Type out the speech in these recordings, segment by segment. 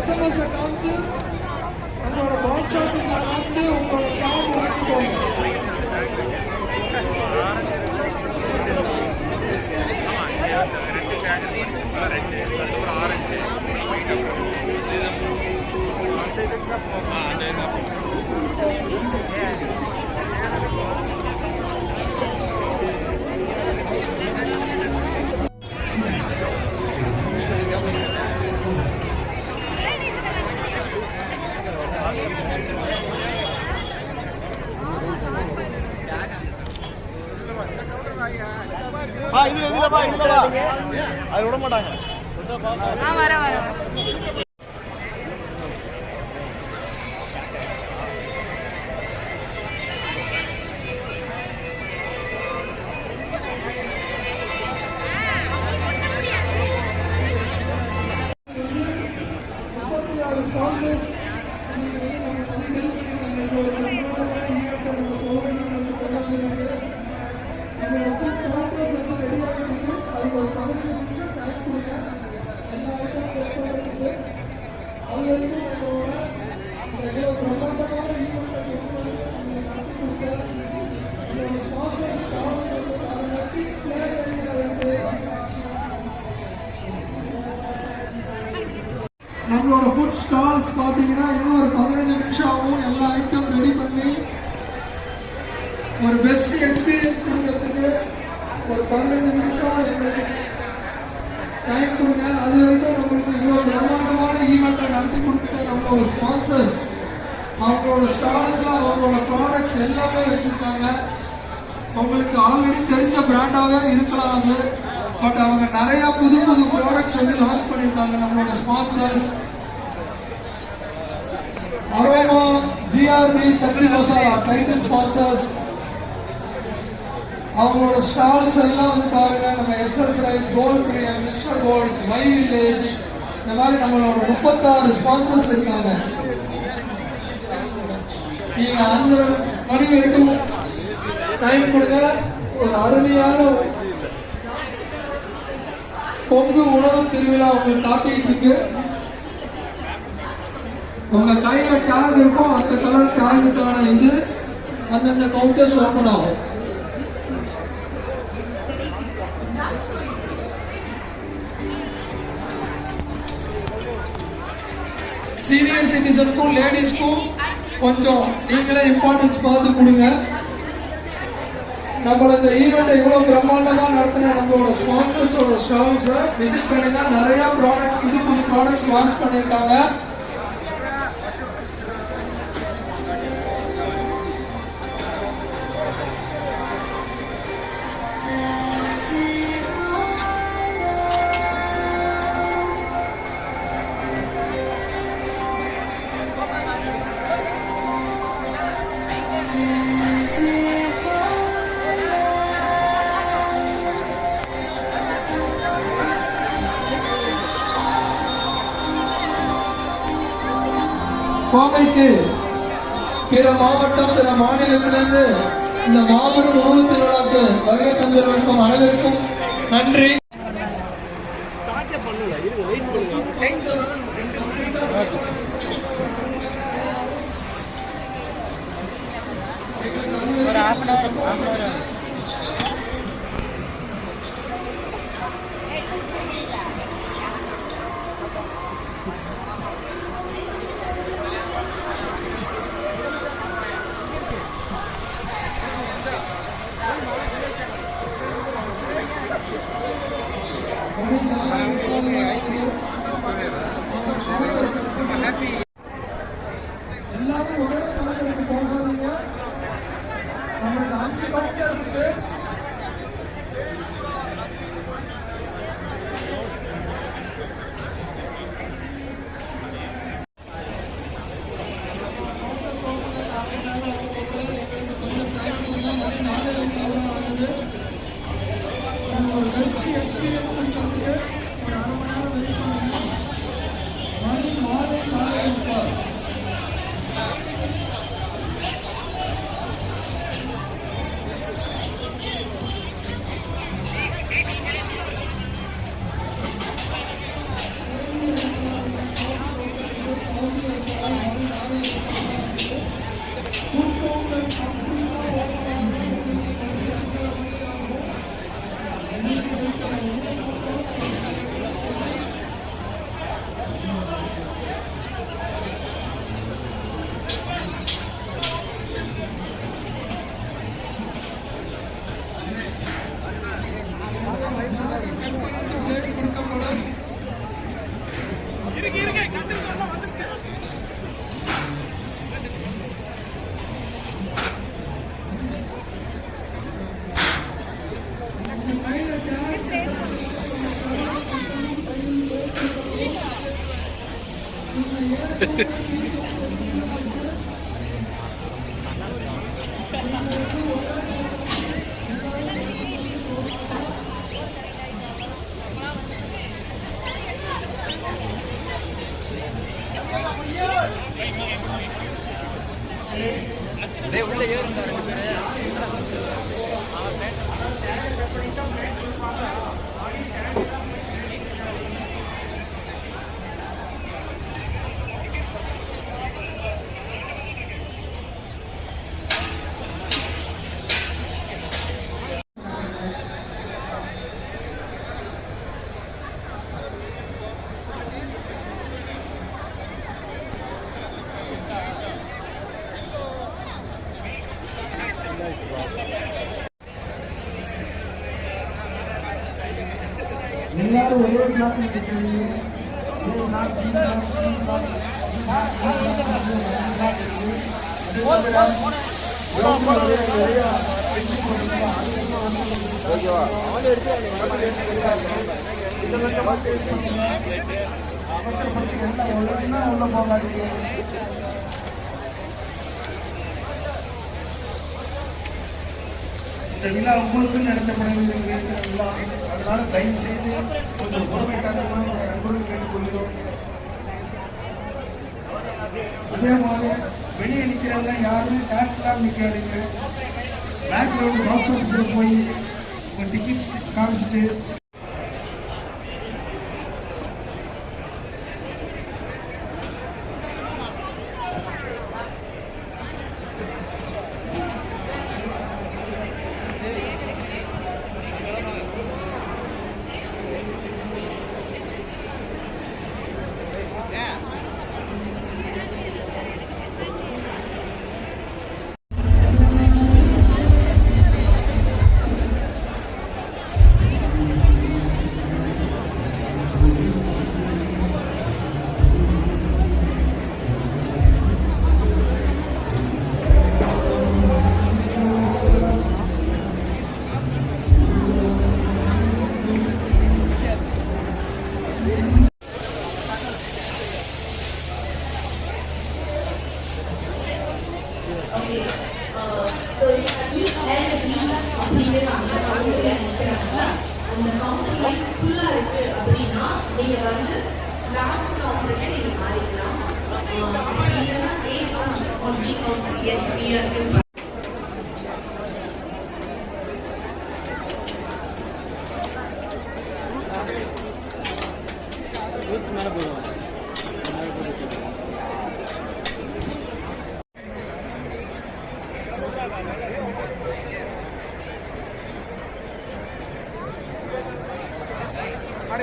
SMS காமிச்சு நம்மளோட box ஆஃபீஸ்ல காமிச்சு உங்களோட டேக் வாங்கிக்கோங்க. அது விட மாட்டாங்க. வர வர ஸ்பான்சர்ஸ் நம்மளோட ஃபுட் ஸ்டால்ஸ் பார்த்தீங்கன்னா இன்னும் ஒரு 15 நிமிஷம் ஆகும். எல்லா ஐட்டம் ரெடி பண்ணி ஒரு பெஸ்ட் எக்ஸ்பீரியன்ஸ் கொடுக்கறதுக்கு ஒரு 15 நிமிஷம் எங்களுக்கு டைம் கொடுங்க. அது வரைக்கும் நம்மளுக்கு இவ்வளோ பிரம்மாண்டமான ஈவெண்ட்டை நடத்தி கொடுத்த நம்மளோட ஸ்பான்சர்ஸ் அவங்களோட ஸ்டால்ஸ்ல அவங்களோட ப்ராடக்ட்ஸ் எல்லாமே வச்சிருக்காங்க. அவங்களுக்கு ஆல்ரெடி தெரிஞ்ச பிராண்டாவே இருக்கலாம் அது, பட் அவங்க நிறைய புது புது ப்ராடக்ட்ஸ் வந்து லான்ச் பண்ணியிருக்காங்க. நம்மளோட ஸ்பான்சர்ஸ் அரோமா, ஜிஆர்பி, சக்தி மசாலா டைட்டில் ஸ்பான்சர்ஸ். அவங்களோட ஸ்டால்ஸ் எல்லாம் வந்து பாருங்க. நம்ம எஸ்எஸ் ரைஸ், கோல்ட் பிரியம், மிஸ்டர் கோல்ட், மை வில்லேஜ், இந்த மாதிரி நம்மளோட 36 ஸ்பான்சர்ஸ் இருக்காங்க. நீங்க 5:30 மணி வரைக்கும் டைம் கொடுங்க. ஒரு அருமையான பொங்கு உணவு திருவிழா உங்களுக்கு காத்திட்டு இருக்கு. உங்க கையில டேக் இருக்கும், அந்த கலர் டேகுக்கான இது அந்தந்த கவுண்டர்ஸ் ஓபன் ஆகும். சீனியர் சிட்டிசனுக்கும் லேடிஸ்க்கும் கொஞ்சம் நீங்களே இம்பார்ட்டன்ஸ் பார்த்து கொடுங்க. நம்மள இந்த ஈவெண்ட் இவ்வளவு பிரம்மாண்டமா நடத்தின நம்மளோட ஸ்பான்சர்ஸோட ஸ்டால்ஸ் விசிட் பண்ணுங்க. நிறைய ப்ராடக்ட்ஸ், புது புது ப்ராடக்ட்ஸ் லான்ச் பண்ணியிருக்காங்க. கோவைக்கு பிற மாவட்டம், பிற மாநிலத்திலிருந்து இந்த மாபெரும் உணவு திருவிழாக்கு வருகை தந்திருக்கும் அனைவருக்கும் நன்றி. எல்லாரும் ஒரே கிளாஸ் இருக்கிறீங்க. உள்ள போகாதீங்க. இந்த விழா உங்களுக்கு நடத்தப்படவில்லை. அதனால தயவு செய்து கொஞ்சம் பொறுமை காரணமாக அன்புடன் கேட்டுக்கொள்கிறோம். அதே மாதிரி வெளியே நிற்கிறவங்க யாருமே டேக்ஸ்லாம் நிற்காதீங்க. பேக்ரவுண்ட் பாக்ஸ் ஆஃபீஸில் போய் உங்கள் டிக்கெட்ஸ் காமிச்சிட்டு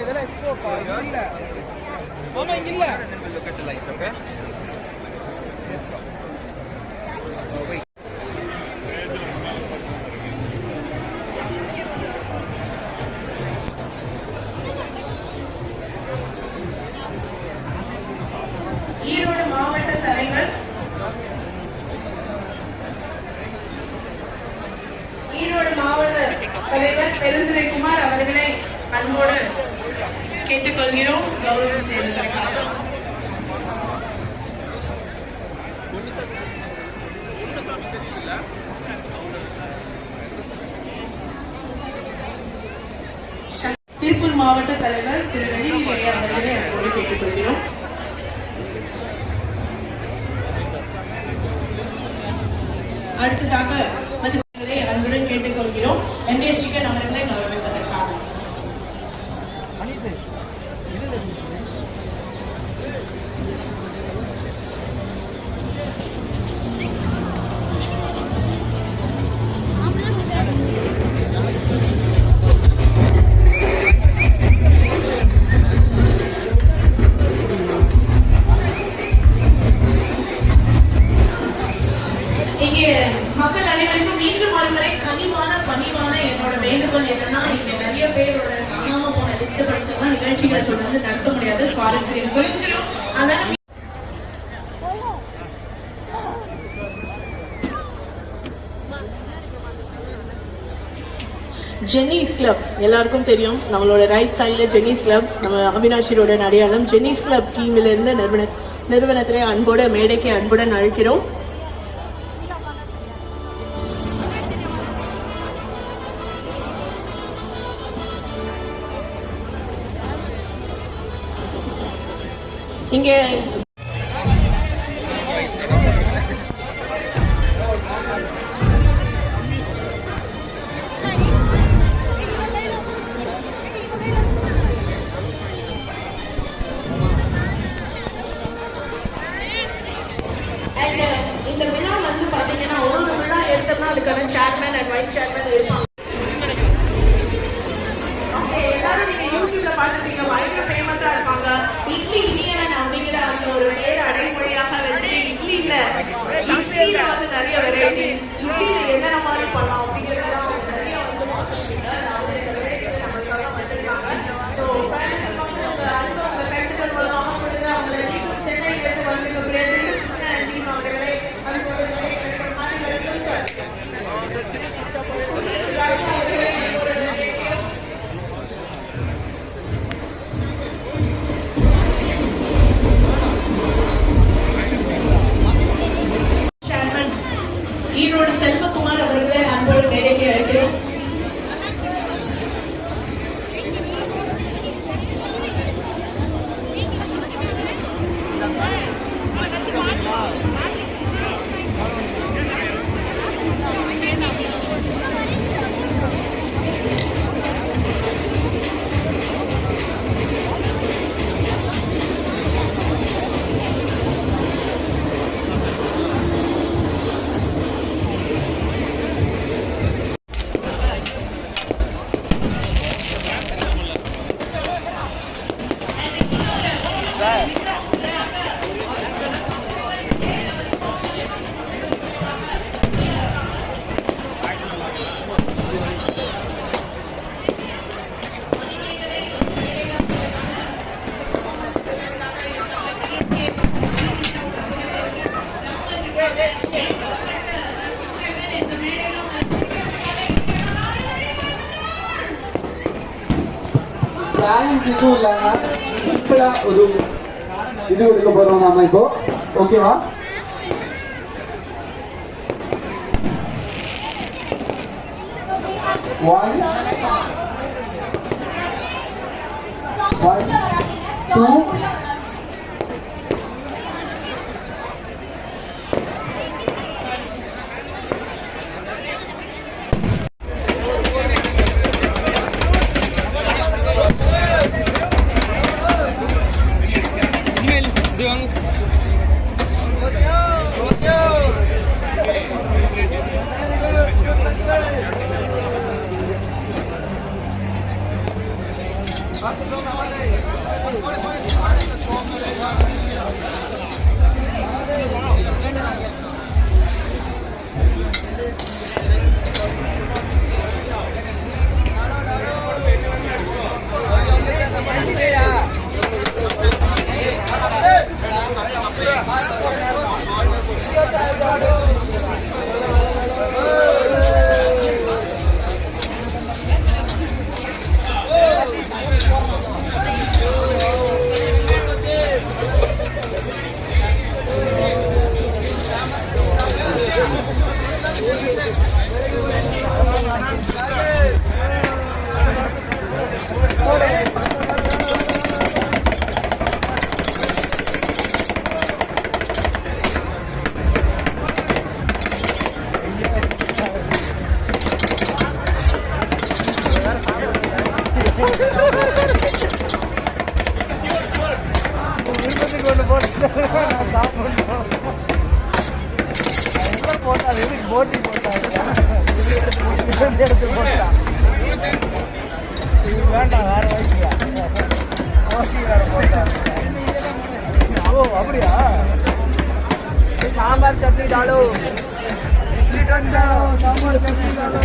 இதெல்லாம் எக்ஸ்போ இல்ல மாமா இங்க இல்ல look at the lights okay Erode மாவட்ட தலைவர் பெருந்துரைக்குமார் அவர்களை அன்போடு கேட்டுக்கொள்கிறோம் கௌரவம் செய்வதற்காக. திருப்பூர் மாவட்ட தலைவர் திரு வெளியே அவர்களை அன்போடு கேட்டுக்கொள்கிறோம். அடுத்ததாக மதிப்புகளை அன்புடன் கேட்டுக்கொள்கிறோம் எம்எஸ் சிக்கன் அவர்களை கௌரவிப்பதற்காக. மக்கள் அனைவருக்கும் மீண்டும் ஒருமுறை கனிவான பணிவான என்னோட வேண்டுகோள் என்னன்னா, இங்க நிறைய பேரோட காணாம போன லிஸ்ட் படிச்சோம்னா நிகழ்ச்சிகளை தொடர்ந்து நடத்த முடியாது, சுவாரஸ்யம் குறைஞ்சிடும். அதனால ஜென்னிஸ் கிளப் எல்லாருக்கும் தெரியும். நம்மளோட ரைட் சைட்ல ஜென்னிஸ் கிளப், நம்ம அவினாஷி ரோட அடையாளம். ஜென்னிஸ் கிளப் டீம்ல இருந்த நிறுவனர் நிறுவனத்திலே அன்போடு மேடைக்கு அன்புடன் அழைக்கிறோம். இங்கே இந்த விழா வந்து பாத்தீங்கன்னா ஒரு விழா எடுத்தோம்னா அதுக்கான சேர்மேன் அண்ட் வைஸ் சேர்மேன் இருப்பாங்க. எல்லாரும் நீங்க யூடியூப்ல பாத்துருப்பீங்க, பயங்கர ஃபேமஸா இருப்பாங்க. இட்லி இந்தியன் அப்படிங்கிற அந்த ஒரு பேர் அடைமொழியாக வச்சு இட்லியில வந்து நிறைய வெரைட்டி, இட்லியில என்னென்ன மாதிரி பண்ணலாம் அப்படிங்கிறதெல்லாம் நிறைய வந்து பார்த்துருப்பீங்க. நம்மளுக்காக வந்திருக்காங்க. ஸோ அடுத்தவங்க கருத்துக்கள் மூலமாக கொடுங்க. அவங்க சென்னையிலிருந்து வந்திருக்கக்கூடிய கிருஷ்ணன் டீம் அவர்களே ஈரோடு செல்வகுமார் அவர்களை அன்போடு மேடைக்கு அழைக்கிறோம். சேலஞ்ச் எதுவும் இல்லாம சிம்பிளா ஒரு இது கொடுக்க போறோம் நாம இப்போ. ஓகேவா? ஒன் 2 போட்டி எடுத்து போட்டா வேண்டாம், வேற வாங்கிக்கா. வேற போட்டா. ஓ அப்படியா? சாம்பார் சட்னி டாலோ, இட்லி டாலோ, சாம்பார் சட்னி டாலோ,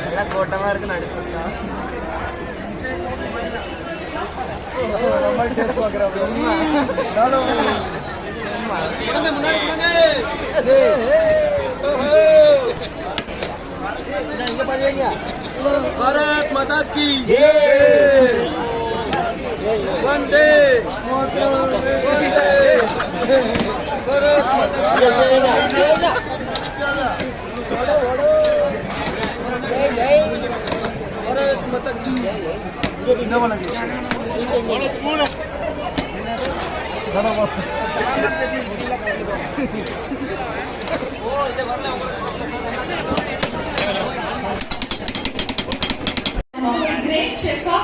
எல்லாம் கூட்டமா இருக்கு. நடுப்பா முன்னாடி भारत माता की जय। वंदे वंदे भारत माता भारत माता की கிரேட் ஷெஃபா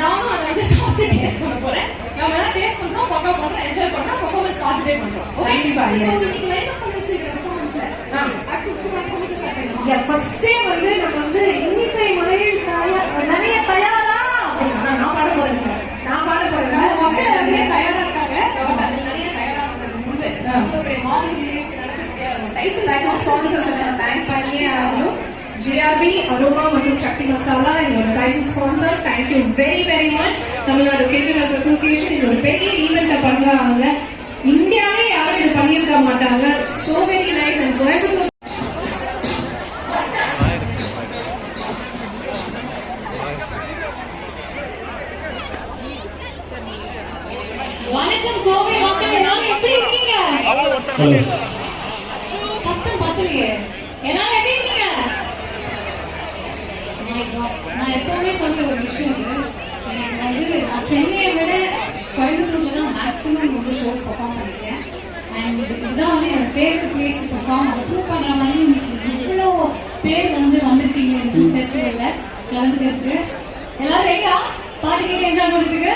நானும் அதை வந்து சாப்பிட்டு டேஸ்ட் பண்ண போறேன். நம்ம எல்லாம் டேஸ்ட் பண்றோம், பக்கா பண்றோம், என்ஜாய் பண்றோம், பெர்ஃபார்மன்ஸ் பார்த்துட்டே பண்றோம். கண்டிப்பா இன்னைக்கு லைன் பண்ணி வச்சிருக்க பெர்ஃபார்மன்ஸ் ஃபர்ஸ்டே வந்து நம்ம வந்து இன்னிசை மலையில் நிறைய தயாரா நான் பாட போறேன். நான் பாட போறேன். மக்கள் எல்லாமே தயாரா இருக்காங்க. நிறைய தயாரா முன்பு morning lyrics title sponsors thank பண்ணியே ஆகணும். JRB, Aroma மற்றும் சக்தி மசாலா எங்களோட title sponsors. Thank you very very much. Tamil Nadu caterers association இது ஒரு பெரிய ஈவெண்ட்டை பண்றாங்க. இந்தியாவே யாரும் இது பண்ணியிருக்க மாட்டாங்க. So very nice. And Coimbatore வணக்கம் கோவை மக்கள் எல்லாரும் எப்படி இருக்கீங்க? சத்தம் பத்தலையே. எல்லாரும் எப்படி இருக்கீங்க? நான் எப்பவுமே சொல்ற ஒரு விஷயம் நான் சென்னையை விட கோயம்புத்தூர்ல தான் மேக்ஸிமம் வந்து ஷோஸ் பெர்ஃபார்ம் பண்ணிருக்கேன். அண்ட் இதுதான் வந்து என்னோட ஃபேவரட் பிளேஸ் டு பெர்ஃபார்ம். அதை ப்ரூவ் பண்ற மாதிரி இன்னைக்கு இவ்வளோ பேர் வந்து வந்திருக்கீங்க இந்த ஃபெஸ்டிவல்ல கலந்துக்கிறதுக்கு. எல்லாரும் ரெடியா பாட்டு கேட்டு என்ஜாய் பண்ணுறதுக்கு?